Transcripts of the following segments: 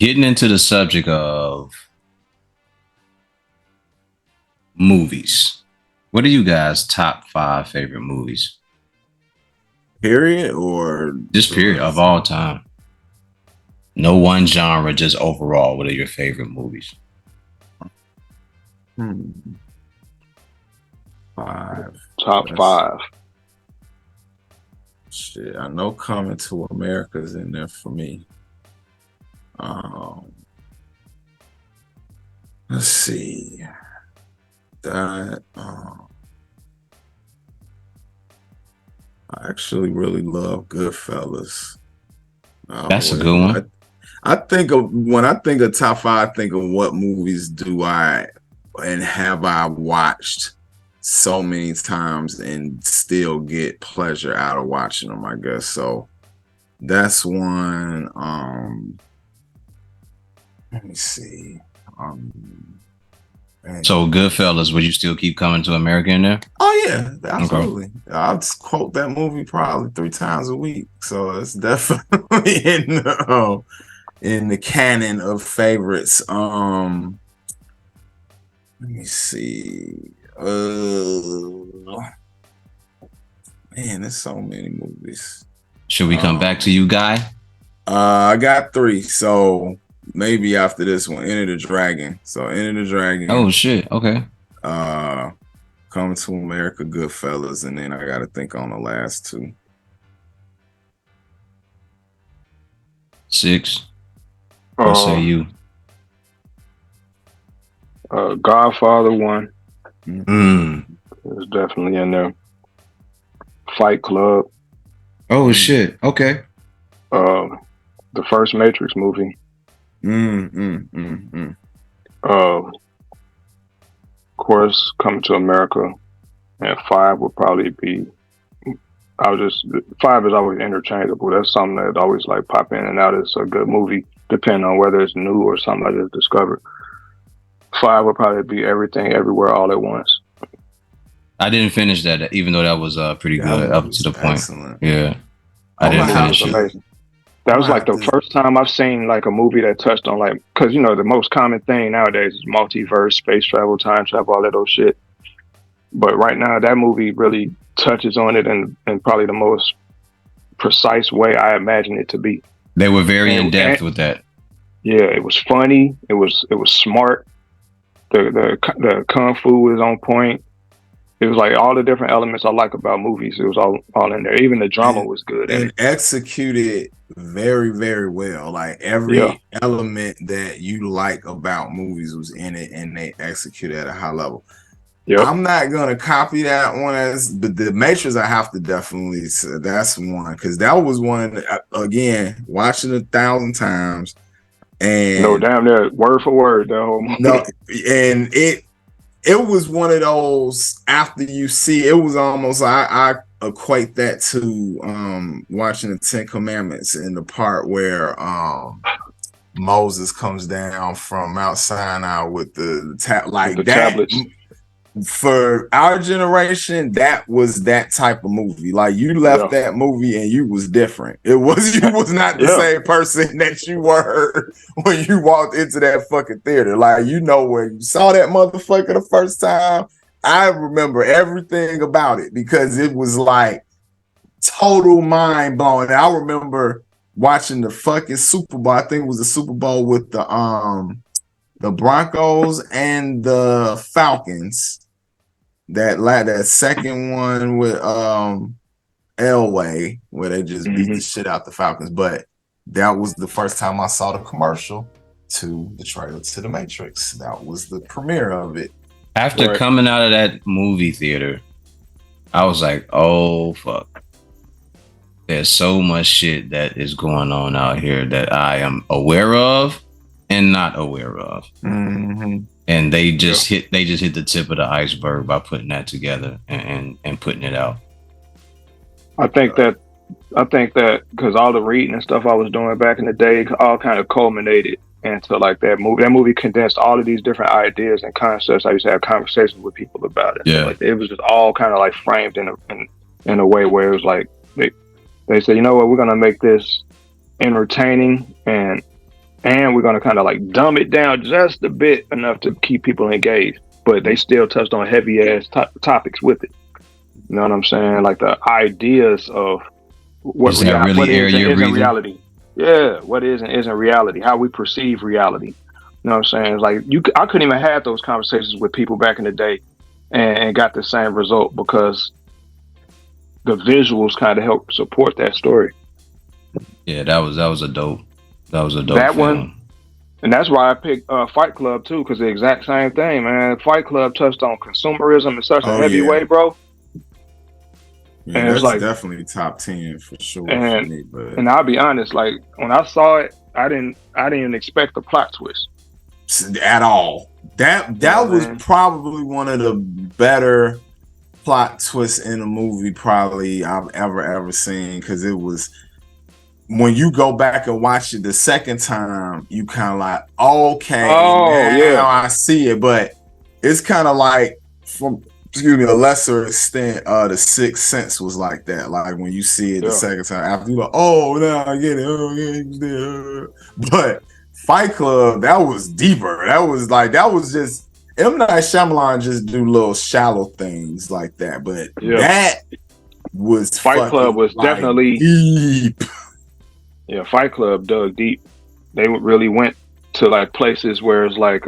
Getting into the subject of movies, what are you guys' top five favorite movies? Period or Just period of all time. No one genre, just overall. What are your favorite movies? hmm, five. Top That's five. shit. I know Coming to America's in there for me. Um, let's see. That I actually really love Goodfellas. That's a Wait, good one. I think of when I think of top five, I think of what movies do I and have I watched so many times and still get pleasure out of watching them, I guess. So that's one. Let me see. Um man. So Goodfellas, would you still keep Coming to America in there? Oh yeah, Okay. absolutely. I'll just quote that movie probably 3 times a week. So it's definitely in the canon of favorites. Let me see. Man, there's so many movies. Should we come back to you, Guy? I got three, so maybe after this one, Enter the Dragon. So Enter the Dragon. Oh shit. Okay. Coming to America, Goodfellas, and then I got to think on the last two. Six. What say you? Godfather 1 Mm. is definitely in there. Fight Club. Oh shit. Okay. The first Matrix movie. Of course, Coming to America. And 5 would probably be. Five is always interchangeable. That's something that always like pop in and out. It's a good movie, depending on whether it's new or something I just discovered. 5 would probably be Everything Everywhere All at Once. I didn't finish that, even though that was pretty good up to the point. Excellent. Yeah, I didn't finish it. Amazing. That was like the first time I've seen like a movie that touched on like, because you know the most common thing nowadays is multiverse, space travel, time travel, all that old shit. But right now, that movie really touches on it in probably the most precise way I imagine it to be. They were very in depth with that. Yeah, it was funny. It was smart. The kung fu was on point. It was like all the different elements I like about movies. It was all in there. Even the drama was good and executed very, very well. Like every element that you like about movies was in it, and they executed at a high level. Yep. I'm not gonna copy that one but the Matrix I have to definitely say that's one because that was one again watching 1,000 times and no damn near word for word the whole movie. No, and it was one of those after you see it was almost I equate that to watching the Ten Commandments in the part where Moses comes down from Mount Sinai with the tablets. For our generation, that was that type of movie. Like you left that movie and you was different. You was not the same person that you were when you walked into that fucking theater. Like you know where you saw that motherfucker the first time. I remember everything about it because it was like total mind blowing. And I remember watching the fucking Super Bowl. I think it was the Super Bowl with the Broncos and the Falcons. That second one with Elway where they just beat the shit out the Falcons. But that was the first time I saw the commercial to the trailer to the Matrix. That was the premiere of it. After coming out of that movie theater, I was like, oh fuck. There's so much shit that is going on out here that I am aware of and not aware of. And they just hit the tip of the iceberg by putting that together and putting it out. I think that because all the reading and stuff I was doing back in the day all kind of culminated into like that movie. That movie condensed all of these different ideas and concepts. I used to have conversations with people about it. Yeah, like, it was just all kind of like framed in a way where it was like they said, you know what, we're gonna make this entertaining and and we're gonna kind of like dumb it down just a bit enough to keep people engaged. But they still touched on heavy ass topics with it. You know what I'm saying? Like the ideas of what is and isn't reality. Yeah, what is and isn't reality. How we perceive reality. You know what I'm saying? It's like I couldn't even have those conversations with people back in the day, and got the same result because the visuals kind of helped support that story. Yeah, that was a dope. That was a dope. That film. One, and that's why I picked Fight Club too, because the exact same thing, man. Fight Club touched on consumerism in such a heavy way, bro. Yeah, and it's like definitely top 10 for sure. And, for me, and I'll be honest, like when I saw it, I didn't expect the plot twist at all. That was probably one of the better plot twists in a movie probably I've ever seen, because it was, when you go back and watch it the second time, you kind of like, okay, now I see it. But it's kind of like, from a lesser extent, the Sixth Sense was like that. Like when you see it the second time, after you're like, oh, now I get it. Oh, yeah. But Fight Club, that was deeper. That was just, M. Night Shyamalan just do little shallow things like that. But that was Fight Club was definitely deep. Yeah, Fight Club dug deep. They really went to like places where it's like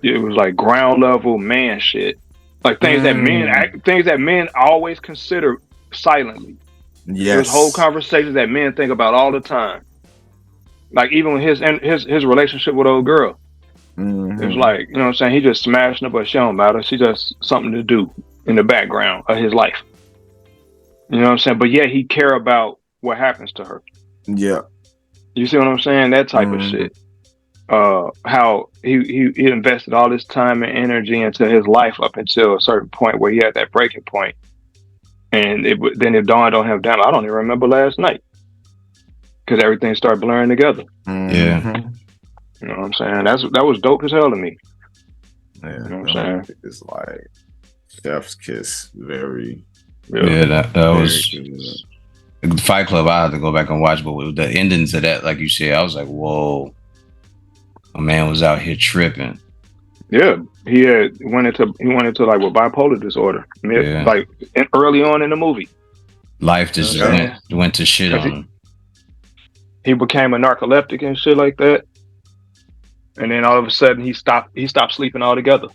it was like ground level man shit, like things that men always consider silently. Yes, there's whole conversations that men think about all the time. Like even with his relationship with old girl, it was like, you know what I'm saying, he just smashing her, but she don't matter. She just something to do in the background of his life. You know what I'm saying? But yeah, he care about what happens to her. Yeah, you see what I'm saying? That type of shit. How he invested all this time and energy into his life up until a certain point where he had that breaking point, and then it dawned on him, damn, I don't even remember last night, because everything started blurring together. Yeah, you know what I'm saying? That was dope as hell to me. Yeah, you know what I'm saying? It's like chef's kiss. Very. That was. Good. Fight Club, I had to go back and watch, but with the ending to that, like you said, I was like, whoa, a man was out here tripping. Yeah, he went into like with bipolar disorder, like early on in the movie. Life just went to shit on him. He became a narcoleptic and shit like that, and then all of a sudden he stopped sleeping altogether.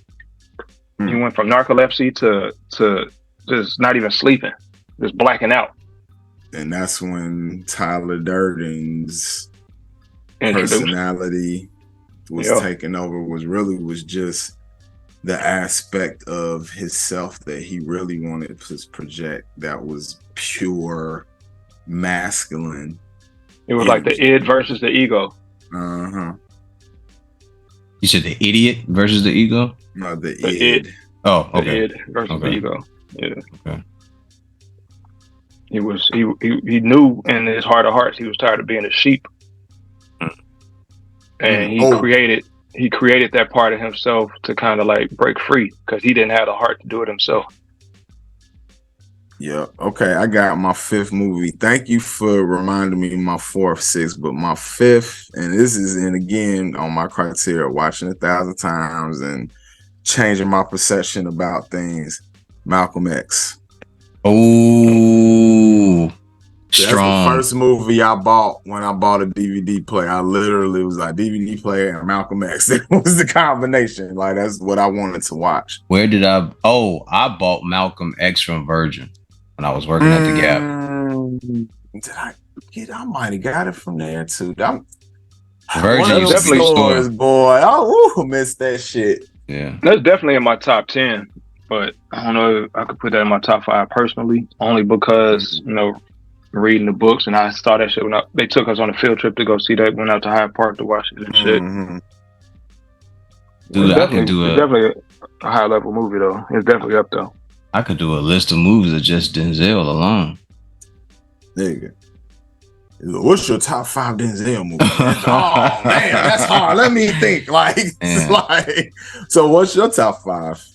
He went from narcolepsy to just not even sleeping, just blacking out. And that's when Tyler Durden's personality was taken over. Was just the aspect of his self that he really wanted to project. That was pure masculine. It was like the id versus the ego. You said the idiot versus the ego? No, the id. Oh, okay. The id versus the ego. Yeah. Okay. He knew in his heart of hearts he was tired of being a sheep, and he created that part of himself to kind of like break free, because he didn't have the heart to do it himself. Yeah. Okay. I got my fifth movie. Thank you for reminding me of my fourth, sixth, but my fifth, and this is, and again, on my criteria, watching 1,000 times and changing my perception about things. Malcolm X. Oh, strong. That's the first movie I bought when I bought a DVD player. I literally was like DVD player and Malcolm X. It was the combination. Like that's what I wanted to watch. Where did I bought Malcolm X from Virgin when I was working at the Gap. Did I get? I might have got it from there too. Virgin is definitely stores, boy. I missed that shit. Yeah, that's definitely in my top 10. But I don't know if I could put that in my top 5 personally, only because, reading the books, and I saw that shit when they took us on a field trip to go see that, went out to Hyde Park to watch it and shit. Dude, it's definitely a high level movie though. It's definitely up though. I could do a list of movies of just Denzel alone. There you go. What's your top 5 Denzel movies? Oh man, that's hard. Let me think. So what's your top 5?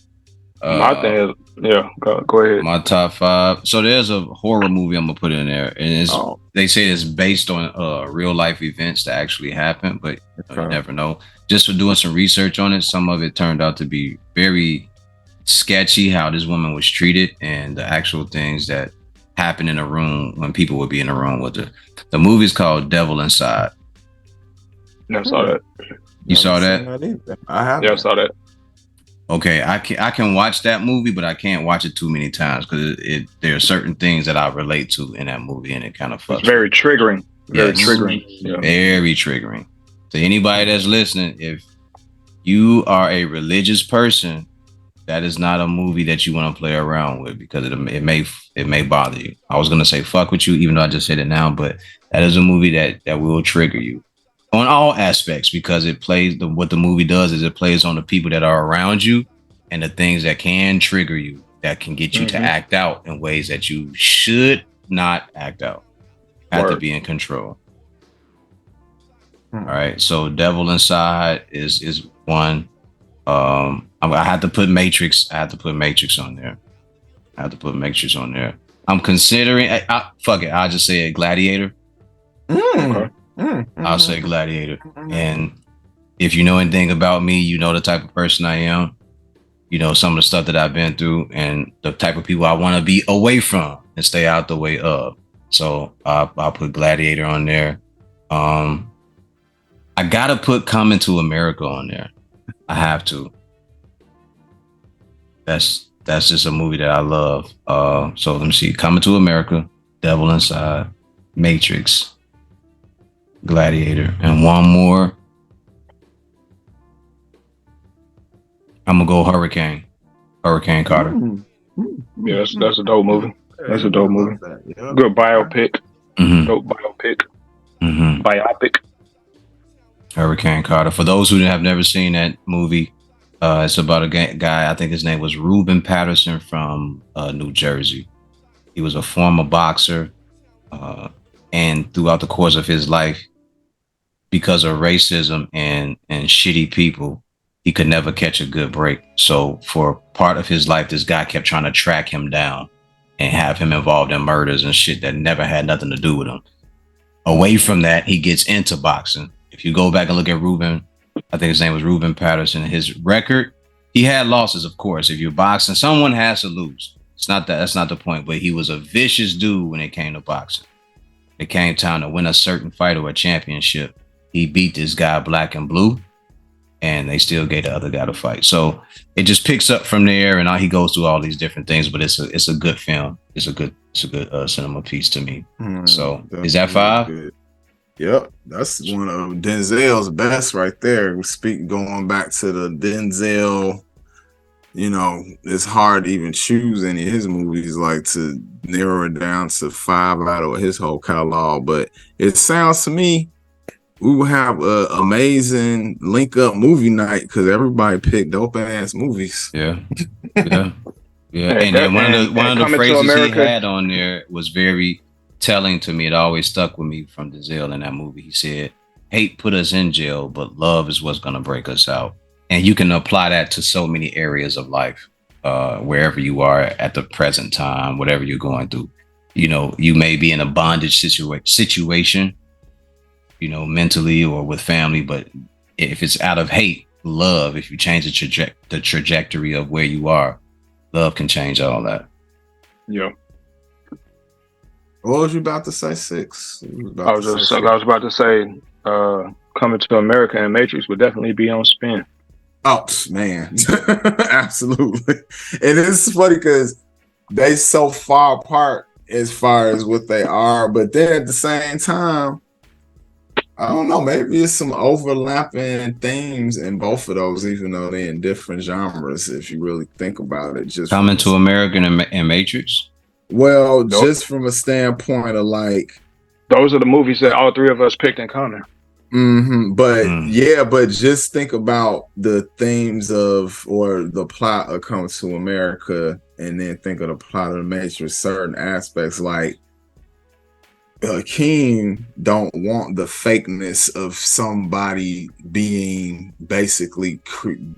My thing is, yeah, go ahead. My top 5. So there's a horror movie I'm gonna put in there, and they say it's based on real life events that actually happened, but you never know. Just for doing some research on it, some of it turned out to be very sketchy. How this woman was treated and the actual things that happened in a room when people would be in a room with her. The movie's called Devil Inside. Never saw that. You saw that? I have. Yeah, I saw that. Okay, I can watch that movie, but I can't watch it too many times because there are certain things that I relate to in that movie, and it kind of fucks. It's very triggering. Very triggering. Yeah. Very triggering. To anybody that's listening, if you are a religious person, that is not a movie that you want to play around with because it may bother you. I was gonna say fuck with you, even though I just said it now, but that is a movie that will trigger you on all aspects because it plays what the movie does is it plays on the people that are around you and the things that can trigger you that can get you to act out in ways that you should not act out. Have to be in control. All right, so Devil Inside is one. I had to put Matrix. I had to put Matrix on there. I'm considering. Fuck it. I'll just say Gladiator. Okay. I'll say Gladiator. And if you know anything about me, you know the type of person I am. You know some of the stuff that I've been through and the type of people I want to be away from and stay out the way of. So I'll put Gladiator on there. I gotta put Coming to America on there. I have to. That's just a movie that I love. So let me see. Coming to America, Devil Inside, Matrix, Gladiator, and one more. I'm gonna go Hurricane Carter. Yeah, that's a dope movie. That's a dope movie. Good biopic. Dope biopic. Biopic. Hurricane Carter. For those who have never seen that movie, it's about a guy. I think his name was Ruben Patterson from New Jersey. He was a former boxer, and throughout the course of his life, because of racism and shitty people, he could never catch a good break. So for part of his life, this guy kept trying to track him down and have him involved in murders and shit that never had nothing to do with him. Away from that, he gets into boxing. If you go back and look at Ruben, I think his name was Ruben Patterson. His record, he had losses, of course. If you're boxing, someone has to lose. That's not the point. But he was a vicious dude when it came to boxing. It came time to win a certain fight or a championship. He beat this guy Black and Blue, and they still gave the other guy the fight. So it just picks up from there, and he goes through all these different things. But it's a good film. It's a good cinema piece to me. So is that 5? Good. Yep, that's one of Denzel's best right there. Going back to the Denzel, it's hard to even choose any of his movies, like to narrow it down to 5 out of his whole catalog. But it sounds to me we will have an amazing link up movie night because everybody picked dope ass movies. Yeah. And one of the phrases he had on there was very telling to me. It always stuck with me from Denzel in that movie. He said, "Hate put us in jail, but love is what's going to break us out." And you can apply that to so many areas of life, wherever you are at the present time, whatever you're going through. You may be in a bondage situation, mentally or with family, but if it's out of hate, love, if you change the trajectory of where you are, love can change all that. Yeah. What was you about to say, 6? I was about to say, Coming to America and Matrix would definitely be on spin. Oh man, absolutely. And it's funny because they so far apart as far as what they are, but then at the same time, I don't know, maybe it's some overlapping themes in both of those, even though they're in different genres. If you really think about it, just Coming to America and Matrix. Well, just from a standpoint of like, those are the movies that all three of us picked in common. But just think about the themes of or the plot of Coming to America, and then think of the plot of the Matrix. Certain aspects, like Hakeem don't want the fakeness of somebody being basically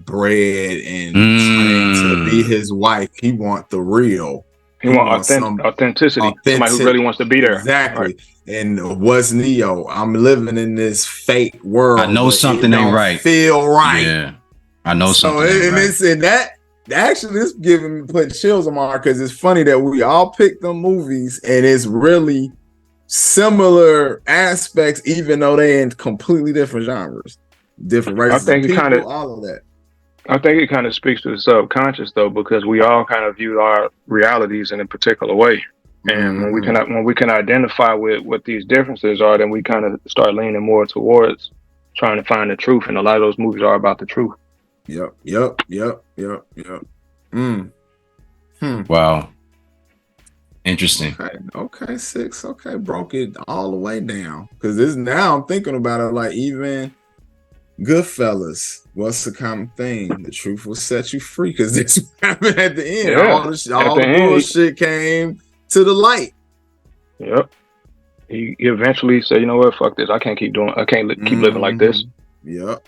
bred and trained to be his wife. He want the real. He want authenticity. Somebody who really wants to be there. Exactly. Right. And what's Neo? I'm living in this fake world. I know something ain't right. Feel right. Yeah. I know something ain't right. It's in that. Actually, this putting chills on my heart because it's funny that we all picked them movies and it's really similar aspects, even though they're in completely different genres, different races. I think all of that. I think it kind of speaks to the subconscious though, because we all kind of view our realities in a particular way. And when we can identify with what these differences are, then we kind of start leaning more towards trying to find the truth. And a lot of those movies are about the truth. Yep. Wow. Interesting. Okay, 6. Okay, broke it all the way down. Because this now I'm thinking about it like even Goodfellas. What's the common thing? The truth will set you free. Because this happened at the end. Yeah. All the bullshit came to the light. Yep. He eventually said, "You know what? Fuck this. I can't keep living like this." Yep.